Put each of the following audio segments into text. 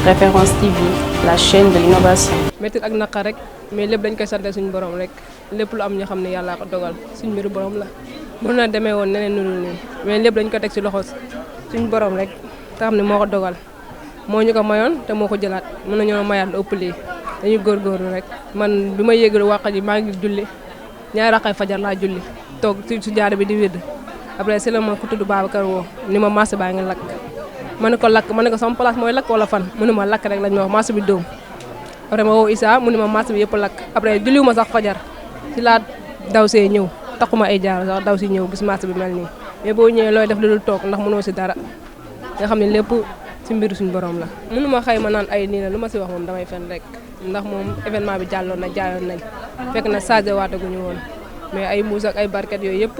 Référence TV, la chaîne de l'innovation. métti ak naqar rek mais lépp dañ koy sante suñu borom rek lépp lu am ñu xam ne yàllaa ko dogal suñu mbiru borom la. mën na demee woon neneen nu dul nii mais lépp dañ ko teg ci loxo suñu borom rek te xam ne moo ko dogal moo ñu ko mayoon te moo ko jëlaat mën nañoo mayaat lu ëpp lii dañuy góorgóorlu rek. man bi ma yéegul wàq ji maa ngi julli ñaari raqay fajar laa julli toog ci jaare bi di wédd après si la ma ko tudd Babacar woo ni ma marché baa ngi lakk. ma ne ko lakk ma ne ko sama place mooy lakk wala fan mu ne ma lakk rek lañ ma wax marché bi dóom après ma woo Issa mu ne ma marché bi yëpp lakk après julliwu ma sax fajar ci laa daw see ñëw taxuma ay jaar sax daw si ñëw gis marché bi mel nii mais boo ñëwee looy def lu dul toog ndax mënoo si dara nga xam ne lépp si mbiru suñu borom la. mënu ma xëy ma naan ay nii la lu ma si wax moom damay fen rek ndax moom événement bi jàlloon na jaayoon nañ fekk na changé waataguñu woon mais ay muus ak ay barket yooyu yëpp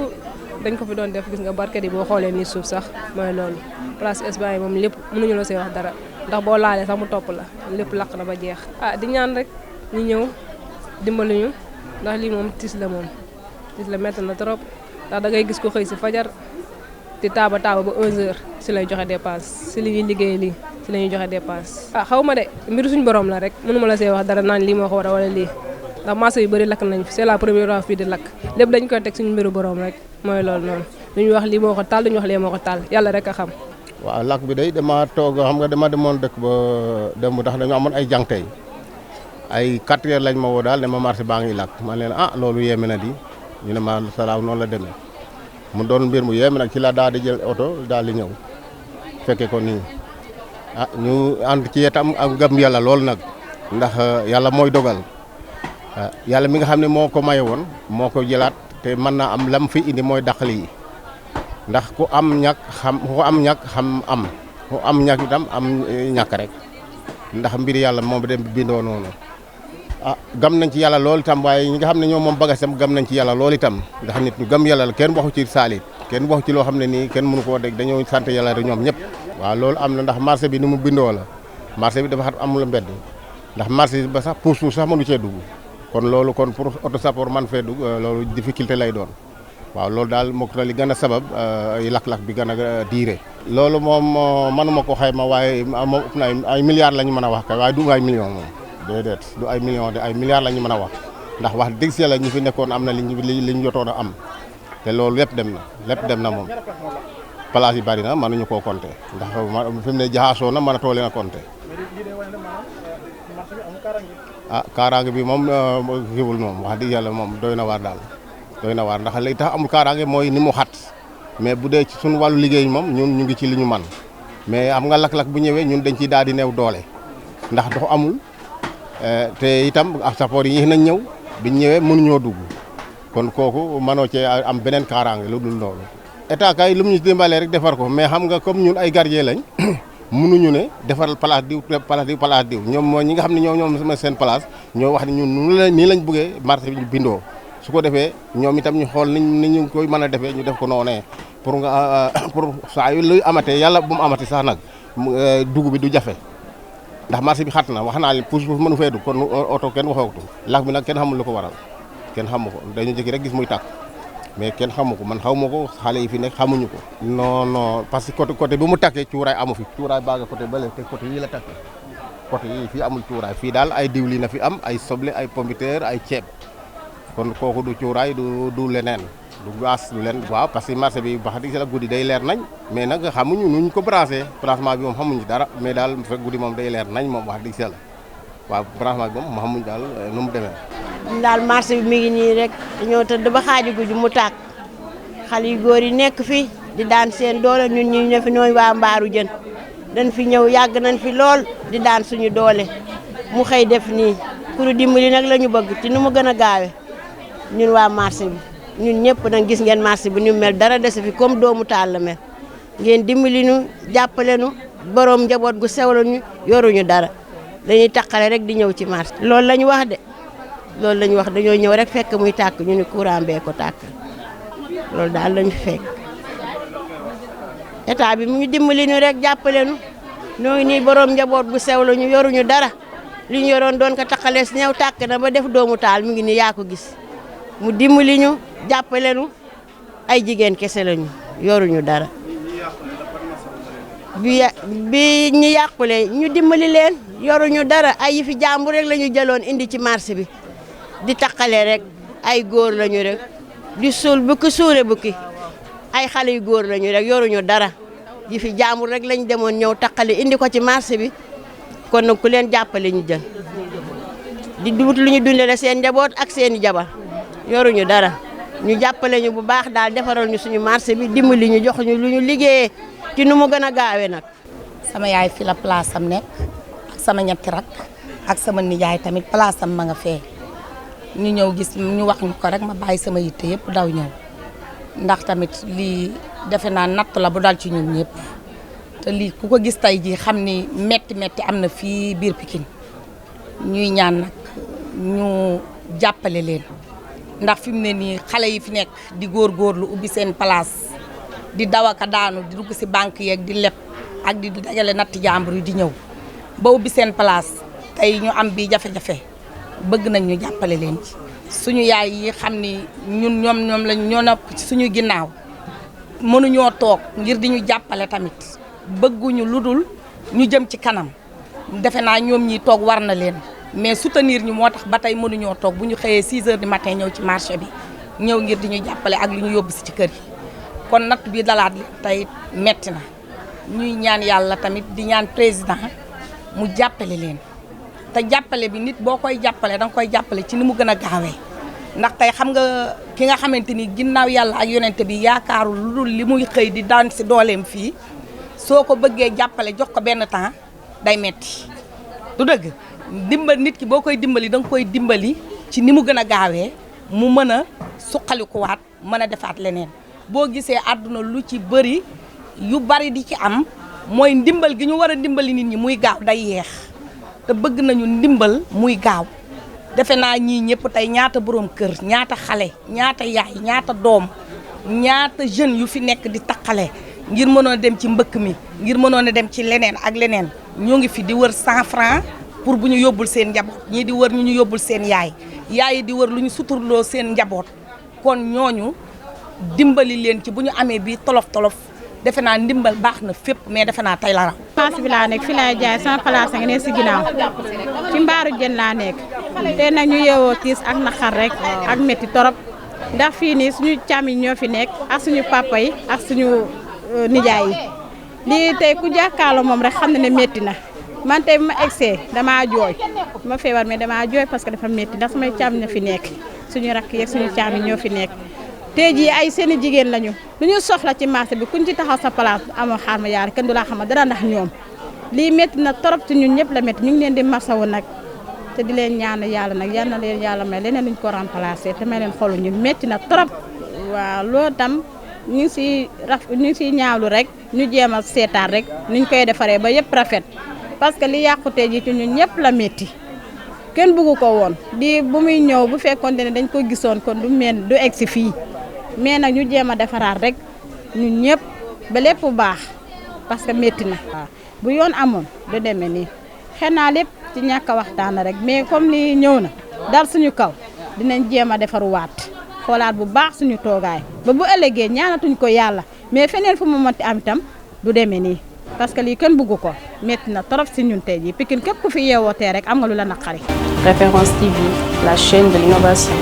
dañ ko fi doon def gis nga barket yi boo xoolee nii suuf sax mooy loolu place Espagne yi moom lépp mënuñu la see wax dara ndax boo laalee sax mu topp la lépp lakk na ba jeex. di ñaan rek ñu ñëw dimbali ñu ndax lii moom tiis la métti na trop ndax da ngay gis ko xëy si fajar di taaba ba 11h si lay joxe dépense si li ñuy liggéey lii si la ñuy joxe dépense. xaw ma de mbiru suñu borom la rek mënu ma la see wax dara naan lii moo ko war a wala lii ndax marché yu bëri lakk nañ fi c'est la première fois fii di lakk lépp dañ koy teg suñu mbiru borom rek mooy loolu noonu duñu wax lii moo ko taal duñu wax lee moo ko taal yàlla rek a xam. waaw lakk bi day dama toog xam nga dama demoon dëkk ba démb ndax dañu amoon ay jànktey ay 4 heures lañ ma woo daal ne ma marché baa ngi lakk man leen loolu yéeme na di ñu ne ma salaaw noonu la demee mu doon mbir mu yéeme nag ci la daal di jël oto daal di ñëw fekke ko nii ñu ànd ci itam ak gëm yàlla loolu nag ndax yàlla mooy dogal yàlla mi nga xam ne moo ko maye woon moo ko jëlaat te mën naa am lam fi indi mooy dàqali yi ndax ku am ñàkk xam ku am ñàkk xam am ku am ñàkk itam am ñàkk rek ndax mbir yàlla moom dem bindoo noonu gam nañ ci yàlla loolu itam waaye ñi nga xam ne ñoom moom bagage tam gam nañ ci yàlla loolu itam ndax nit ñu gëm yàlla la kenn waxu ci saalit kenn waxu ci loo xam ne nii kenn mënu koo dégg dañoo sant yàlla rek ñoom ñëpp. waaw loolu am na ndax marché bi ni mu bindoo la marché bi dafa xat amul mbedd ndax marché ba sax puus sax mënu cee dugg kon loolu kon pour auto support man fee dugg loolu difficulté lay doon waaw loolu daal moo ko li gën a sabab lakk-lakk bi gën a diire. loolu moom mënuma ko xayma waaye moom ëpp na ay milliards la ñu mën a wax kay waaye du ay millions moom déedéet du ay millions de ay milliards la ñu mën a wax ndax wax dëgg si yàlla ñi fi nekkoon am na li ñu jotoon a am te loolu lépp dem na moom place yi bari na mënuñu koo compter ndax fi mu ne jaxasoo na mënatoo leen a compter. kaaraange bi moom xiwul moom wax dëgg yàlla moom doy na waar daal doy na waar ndax li tax amul kaaraange mooy ni mu xat mais bu dee ci suñu wàllu liggéey moom ñun ñu ngi ci li ñu man mais am nga lakk-lakk bu ñëwee ñun dañ ciy daal di néew doole ndax ndox amul te itam ak sappoor yi nañ ñëw biñ ñëwee mënuñoo dugg kon kooku mënoo cee am beneen kaaraange lu dul loolu. état kay lu mu ñu dimbalee rek defar ko mais xam nga comme ñun ay gardien lañ mënuñu ne defaral place diw ñoom mooy ñi nga xam ne ñoom seen place ñoo wax ne ñun nii lañ bëggee marché bi ñu bindoo su ko defee ñoom itam ñu xool ni ñu koy mën a defee ñu def ko noonee pour saa yu luy amatee yàlla bu mu amati sax nag dugub bi du jafe ndax marché bi xat na wax naa leen puus mënu fee dugg kon oto kenn waxootu lakk bi nag kenn xamul lu ko waral kenn xamu ko dañu jékki rek gis muy tàkk mais kenn xamu ko man xaw ma ko xale yi fi nekk xamuñu ko. non parce que côté bi mu takkee cuuraay amu fi cuuraay baaga côté bële te côté yii la takkee côté yii fii amul cuuraay fii daal ay diwlin na fi am ay soble ay pombiteer ay ceeb kon kooku du cuuraay du leneen du gaas du leen waaw parce que marché bi wax dëgg la guddi day leer nañ mais nag xamuñu nuñ ko branché branchement bi moom xamuñu dara mais daal bu fekk guddi moom day leer nañ moom wax dëgg la waaw branchement bi moom xamuñu daal nu mu demee. daal marché bi mi ngi nii rek dañoo tëdd ba xaaju guddi mu tàkk xale yu góor yi nekk fi di daan seen doole ñun ñi ne fi nooy waa mbaaru jën dañ fi ñëw yàgg nañ fi lool di daan suñu doole mu xëy def nii pour dimbali nag la ñu bëgg ci nu mu gën a gaawe ñun waa marché bi ñun ñëpp nag gis ngeen marché bi ni mu mel dara dese fi comme doomu taal la mel ngeen dimbali nu jàppale nu borom njaboot gu sew la ñu yoruñu dara dañuy taqale rek di ñëw ci marché loolu la ñu wax de loolu la ñu wax dañoo ñëw rek fekk muy tàkk ñu ni courant bee ko tàkk loolu daal lañu fekk état bi mu ñu dimbali ñu rek jàppale nu ñoo ngi nii borom njaboot bu sew la ñu yoruñu dara li ñu yoroon doon ko taqalee si ñëw tàkk na ba def doomu taal mi ngi nii yaa ko gis mu dimbali ñu jàppale nu ay jigéen kese lañu yoruñu dara bi ñu yàqule ñu dimbali leen yoruñu dara ay fi jàmbur rek la ñu jëloon indi ci marché bi di taqale rek ay góor lañu rek di suul bukki suure bukki ay xale yu góor lañu rek yoruñu dara yi fi jàmbur rek lañ demoon ñëw taqale indi ko ci marché bi kon nag ku leen jàppale ñu jël di wut lu ñu dundale seen njaboot ak seeni jabar yoruñu dara ñu jàppale ñu bu baax daal defaral ñu suñu marché bi dimbali ñu jox ñu lu ñu liggéeyee ci nu mu gën a gaawee nag. sama yaay fi la place am nekk ak sama ñetti rak ak sama nijaay tamit place am ma nga fee ñu ñëw gis ñu wax ñu ko rek ma bàyyi sama yitte yëpp daw ñëw ndax tamit lii defe naa natt la bu dal ci ñun ñëpp te lii ku ko gis tey jii xam ni metti am na fii biir Pikine ñuy ñaan nag ñu jàppale leen ndax fi mu ne nii xale yi fi nekk di góorgóorlu ubbi seen place di daw ak a daanu di dugg si banque yeeg di leb ak di dajale natti jàmbur yi di ñëw ba ubbi seen place tey ñu am bi jafe-jafe bëgg nañ ñu jàppale leen ci suñu yaay yi xam ni ñun ñoom lañ ñoo nopp ci suñu ginnaaw mënuñoo toog ngir di ñu jàppale tamit bëgguñu lu dul ñu jëm ci kanam defe naa ñoom ñi toog war na leen mais soutenir ñu moo tax ba tey mënuñoo toog bu ñu xëyee 6 heures du matin ñëw ci marché bi ñëw ngir di ñu jàppale ak lu ñu yóbbu si ci kër yi kon natt bi dalaat li tey metti na ñuy ñaan yàlla tamit di ñaan président mu jàppale leen te jàppale bi nit boo koy jàppale danga koy jàppale ci ni mu gën a gaawee ndax tey xam nga ki nga xamante ni ginnaaw yàlla ak yonente bi yaakaaru lu dul li muy xëy di daan si dooleem fii soo ko bëggee jàppale jox ko benn temps day metti du dëgg dimbal nit ki boo koy dimbali danga koy dimbali ci ni mu gën a gaawee mu mën a suqalikuwaat mën a defaat leneen boo gisee àdduna lu ci bëri yu bari di ci am mooy ndimbal gi ñu war a dimbali nit ñi muy gaaw day yeex te bëgg nañu ndimbal muy gaaw defe naa ñii ñëpp tey ñaata borom kër ñaata xale ñaata yaay ñaata doom ñaata jeunes yu fi nekk di taqale ngir mënoon a dem ci mbëkk mi ngir mënoon a dem ci leneen ak leneen ñoo ngi fi di wër 100 francs pour bu ñu yóbbul seen njaboot ñii di wër ñu yóbbul seen yaay yi di wër lu ñu suturloo seen njaboot kon ñooñu dimbali leen ci bu ñu amee bi tolof defe naa ndimbal baax na fépp mais defe naa tey la raw. place bi laa nekk fi laay jaay sama place nga ne si ginnaaw ci mbaaru jën laa nekk te nag ñu yeewoo tiis ak naqar rek ak métti torop ndax fii nii suñu càmmiñ ñoo fi nekk ak suñu papa yi ak suñu nijaay yi lii tey ku jàkkaarloo moom rek xam na ne métti na man tey bu ma egsee damaa jooy ma feebar mais damaa jooy parce que dafa métti ndax samay càmmiñ ñoo fi nekk suñu rakk yeeg suñu càmmiñ ñoo fi nekk tey jii ay seeni jigéen lañu lu ñu soxla ci marché bi kuñ ci taxaw sa place amoo xaar ma yaar kenn du laa xamal dara ndax ñoom lii métti na trop ci ñun ñëpp la métti ñu ngi leen di masawu nag te di leen ñaan yàlla nag yal na leen yàlla may leneen luñ ko remplacer te may leen xolu ñu métti na trop waaw loolu tam ñu ngi siy ñaawlu rek ñu jéem a seetaat rek nuñ koy defaree ba yëpp rafet parce que li yàqutee ji ci ñun ñëpp la métti kenn bëggu ko woon di bu muy ñëw bu fekkoon ne dañ ko gisoon kon du egg si fii mais nag ñu jéem a defaraat rek ñun ñëpp ba lépp baax parce que métti na. waaw bu yoon amoon du demee nii xëy na lépp ci ñàkk a waxtaan rek mais comme li ñëw na dal suñu kaw dinañ jéem a defaruwaat xoolaat bu baax suñu toogaay ba bu ëllëgee ñaanatuñ ko yàlla mais feneen fu mu mënti am itam du demee nii parce que lii kenn bëggu ko métti na trop si ñun tey jii Pikine képp ku fi yeewootee rek am nga lu la naqari. Référence TV, la chaîne de l'innovation.